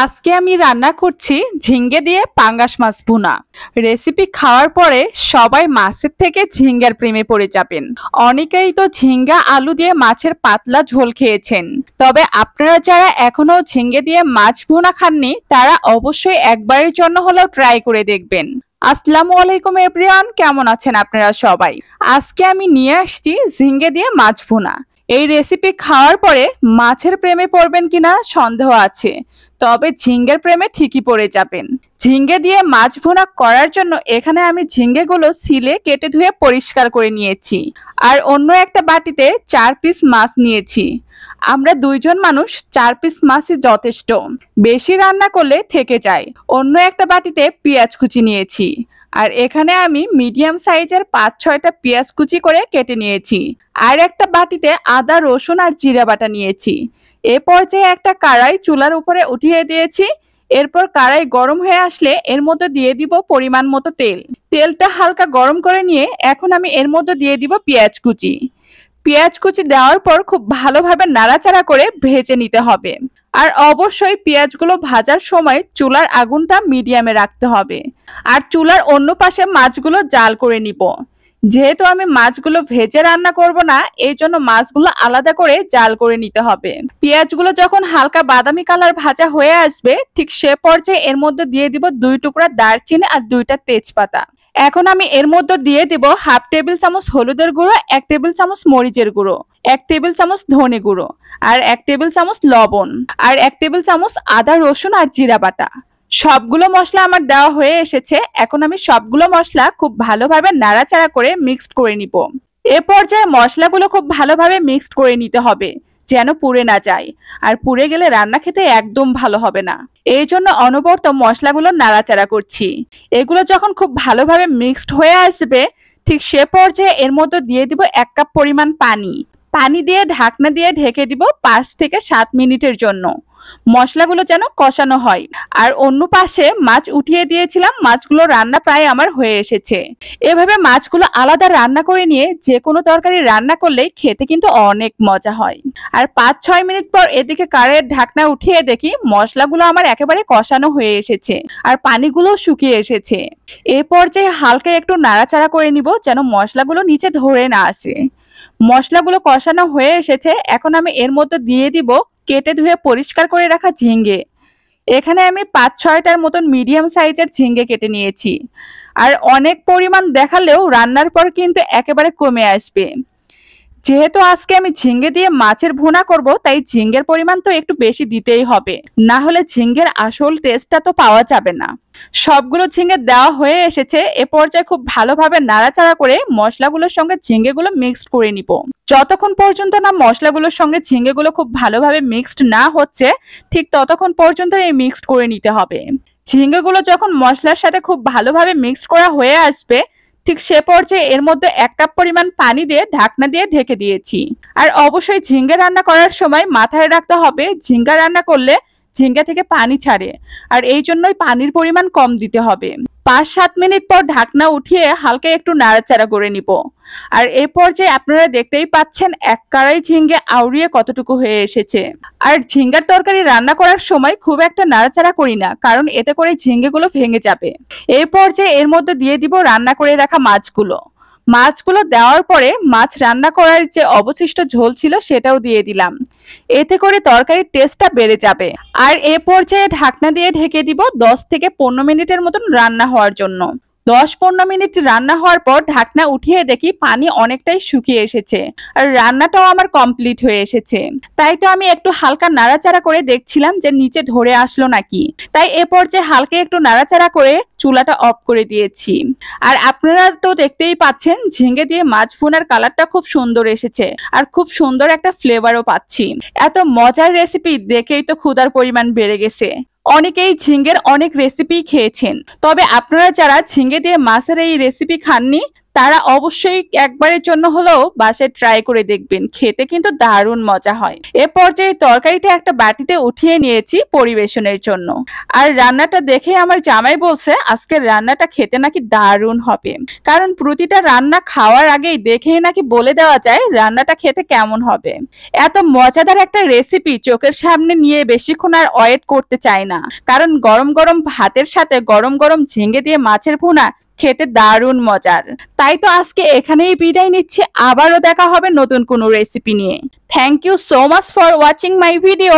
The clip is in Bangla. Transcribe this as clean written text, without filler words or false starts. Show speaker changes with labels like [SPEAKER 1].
[SPEAKER 1] আজকে আমি রান্না করছি ঝিঙ্গে দিয়ে পাঙ্গাস মাছ ভুনা। রেসিপি খাওয়ার পরে সবাই মাছের থেকে ঝিঙ্গার প্রেমে পড়ে যাবেন। অনেকেই তো ঝিঙ্গা আলু দিয়ে মাছের পাতলা ঝোল খেয়েছেন, তবে আপনারা যারা এখনো ঝিঙ্গে দিয়ে মাছ ভুনা খাননি তারা অবশ্যই একবারের জন্য হলেও ট্রাই করে দেখবেন। আসসালামু আলাইকুম এভরিওয়ান, কেমন আছেন আপনারা সবাই? আজকে আমি নিয়ে আসছি ঝিঙ্গে দিয়ে মাছ ভুনা। এই রেসিপি খাওয়ার পরে মাছের প্রেমে পড়বেন কিনা সন্দেহ আছে, তবে ঝিঙ্গের প্রেমে ঠিকই পড়ে যাবেন। ঝিঙ্গে দিয়ে মাছ ভুনা করার জন্য এখানে আমি ঝিঙ্গেগুলো সিলে কেটে ধুয়ে পরিষ্কার করে নিয়েছি। আর অন্য একটা বাটিতে 4 পিস মাছ নিয়েছি। আমরা 2 জন মানুষ, 4 পিস মাছই যথেষ্ট, বেশি রান্না করলে থেকে যায়। অন্য একটা বাটিতে পেঁয়াজ কুচি নিয়েছি। আর এখানে আমি মিডিয়াম সাইজের 5-6টা পেঁয়াজ কুচি করে কেটে নিয়েছি। আর একটা বাটিতে আদা, রসুন আর জিরা বাটা নিয়েছি। এ পর্যায়ে একটা কড়াই চুলার উপরে উঠিয়ে দিয়েছি। এরপর কড়াই গরম হয়ে আসলে এর মধ্যে দিয়ে দিব পরিমাণ মতো তেল। তেলটা হালকা গরম করে নিয়ে এখন আমি এর মধ্যে দিয়ে দিব পেঁয়াজ কুচি। পেঁয়াজ কুচি দেওয়ার পর খুব ভালোভাবে নাড়াচাড়া করে ভেজে নিতে হবে। আর অবশ্যই পেঁয়াজগুলো ভাজার সময় চুলার আগুনটা মিডিয়ামে রাখতে হবে। আর চুলার অন্য পাশে মাছগুলো জাল করে নিব। যেহেতু আমি মাছগুলো ভেজে রান্না করব না, এই জন্য মাছগুলো আলাদা করে জাল করে নিতে হবে। পেঁয়াজগুলো যখন হালকা বাদামি কালার ভাজা হয়ে আসবে, ঠিক সে পর্যায়ে এর মধ্যে দিয়ে দিব 2 টুকরা দারচিনি আর 2টা তেজপাতা। এখন আমি এর মধ্যে দিয়ে দিব হাফ টেবিল চামচ হলুদের গুঁড়ো, 1 টেবিল চামচ মরিচের গুঁড়ো, 1 টেবিল চামচ ধনে গুঁড়ো, আর 1 টেবিল চামচ লবণ, আর 1 টেবিল চামচ আদা, রসুন আর জিরা বাটা। সবগুলো মশলা আমার দেওয়া হয়ে এসেছে। এখন আমি সবগুলো মশলা খুব ভালোভাবে নাড়াচাড়া করে মিক্সড করে নিব। এ পর্যায়ে মশলাগুলো খুব ভালোভাবে মিক্সড করে নিতে হবে, যেন পুড়ে না যায়। আর পুড়ে গেলে রান্না খেতে একদম ভালো হবে না। এই জন্য অনবরত মশলাগুলো নাড়াচাড়া করছি। এগুলো যখন খুব ভালোভাবে মিক্সড হয়ে আসবে, ঠিক সে পর্যায়ে এর মধ্যে দিয়ে দিব 1 কাপ পরিমাণ পানি। পানি দিয়ে ঢাকনা দিয়ে ঢেকে দিব 5 থেকে 7 মিনিটের জন্য, মশলাগুলো যেন কষানো হয়। আর অন্য পাশে মাছ উঠিয়ে দিয়েছিলাম, মাছগুলো রান্না প্রায় আমার হয়ে এসেছে। এভাবে মাছগুলো আলাদা রান্না করে নিয়ে যে কোনো তরকারি রান্না করলে খেতে কিন্তু অনেক মজা হয়। আর 5-6 মিনিট পর এদিকে কড়াইয়ের ঢাকনা উঠিয়ে দেখি মশলাগুলো আমার একেবারে কষানো হয়ে এসেছে আর পানিগুলো শুকিয়ে এসেছে। এই পর্যায়ে হালকা একটু নাড়াচাড়া করে নিব, যেন মশলাগুলো নিচে ধরে না আসে। মশলাগুলো কষানো হয়ে এসেছে। এখন আমি এর মধ্যে দিয়ে দিব কেটে ধুয়ে পরিষ্কার করে রাখা ঝিঙ্গে। এখানে আমি 5-6টার মতন মিডিয়াম সাইজের ঝিঙ্গে কেটে নিয়েছি। আর অনেক পরিমাণ দেখালেও রান্নার পর কিন্তু একেবারে কমে আসবে। যেহেতু আজকে আমি ঝিঙ্গে দিয়ে মাছের ভুনা করব, তাই ঝিঙ্গের পরিমাণ তো একটু বেশি দিতেই হবে, না হলে ঝিঙ্গের আসল টেস্টটা তো পাওয়া যাবে না। সবগুলো ঝিঙ্গে দেওয়া হয়ে এসেছে। এ পর্যায়ে খুব ভালোভাবে নাড়াচাড়া করে মশলাগুলোর সঙ্গে ঝিঙ্গেগুলো মিক্সড করে নিব। যতক্ষণ পর্যন্ত না মশলাগুলোর সঙ্গে ঝিঙ্গেগুলো খুব ভালোভাবে মিক্সড না হচ্ছে, ঠিক ততক্ষণ পর্যন্ত এই মিক্সড করে নিতে হবে। ঝিঙ্গেগুলো যখন মশলার সাথে খুব ভালোভাবে মিক্সড করা হয়ে আসবে, ঠিক সে পর্যায়ে এর মধ্যে 1 কাপ পরিমাণ পানি দিয়ে ঢাকনা দিয়ে ঢেকে দিয়েছি। আর অবশ্যই ঝিঙ্গা রান্না করার সময় মাথায় রাখতে হবে, ঝিঙ্গা রান্না করলে ঝিঙ্গা থেকে পানি ছাড়ে, আর এই জন্যই পানির পরিমাণ কম দিতে হবে। 5-7 মিনিট পর ঢাকনা উঠিয়ে হালকা একটু নাড়াচাড়া করে নিব। আর এই পর্যায়ে আপনারা দেখতেই পাচ্ছেন 1 কড়াই ঝিঙ্গে আউড়িয়ে কতটুকু হয়ে এসেছে। আর ঝিঙ্গার তরকারি রান্না করার সময় খুব একটা নাড়াচাড়া করি না, কারণ এতে করে ঝিঙ্গেগুলো ভেঙে যাবে। এই পর্যায়ে এর মধ্যে দিয়ে দিব রান্না করে রাখা মাছগুলো। মাছগুলো দেওয়ার পরে মাছ রান্না করার যে অবশিষ্ট ঝোল ছিল সেটাও দিয়ে দিলাম। এতে করে তরকারির টেস্টটা বেড়ে যাবে। আর এ পর্যায়ে ঢাকনা দিয়ে ঢেকে দিব 10 থেকে 15 মিনিটের মতন রান্না হওয়ার জন্য। 10-15 মিনিট রান্না হওয়ার পর ঢাকনা উঠিয়ে দেখি পানি অনেকটাই শুকিয়ে এসেছে আর রান্নাটাও আমার কমপ্লিট হয়ে এসেছে। তাই তো আমি একটু হালকা নাড়াচাড়া করে দেখছিলাম যে নিচে ধরে আসলো নাকি। তাই এ পর্যায়ে হালকা একটু নাড়াচাড়া করে চুলাটা অফ করে দিয়েছি। আর আপনারা তো দেখতেই পাচ্ছেন ঝিঙ্গে দিয়ে মাছ ভুনার কালারটা খুব সুন্দর এসেছে আর খুব সুন্দর একটা ফ্লেভারও পাচ্ছি। এত মজার রেসিপি দেখেই তো ক্ষুধার পরিমাণ বেড়ে গেছে। অনেকেই ঝিঙ্গের অনেক রেসিপি খেয়েছেন, তবে আপনারা যারা ঝিঙ্গে দিয়ে মাছের এই রেসিপি খাননি তারা অবশ্যই একবারের জন্য হলেও বাসায় ট্রাই করে দেখবেন, খেতে কিন্তু দারুণ মজা হয়। এ পর্যায়ে তরকারিটা একটা বাটিতে উঠিয়ে নিয়েছি পরিবেশনের জন্য। আর রান্নাটা দেখে আমার জামাই বলছে আজকের রান্নাটা খেতে নাকি দারুণ হবে, কারণ প্রতিটা রান্না খাওয়ার আগেই দেখেই নাকি বলে দেওয়া যায় রান্নাটা খেতে কেমন হবে। এত মজাদার একটা রেসিপি চোখের সামনে নিয়ে বেশিক্ষণ আর ওয়েট করতে চাই না, কারণ গরম গরম ভাতের সাথে গরম গরম ঝিঙে দিয়ে মাছের ভুনা খেতে দারুণ মজার। তাই তো আজকে এখানেই বিদায় নিচ্ছি, আবারও দেখা হবে নতুন কোনো রেসিপি নিয়ে। Thank you so much for watching my video.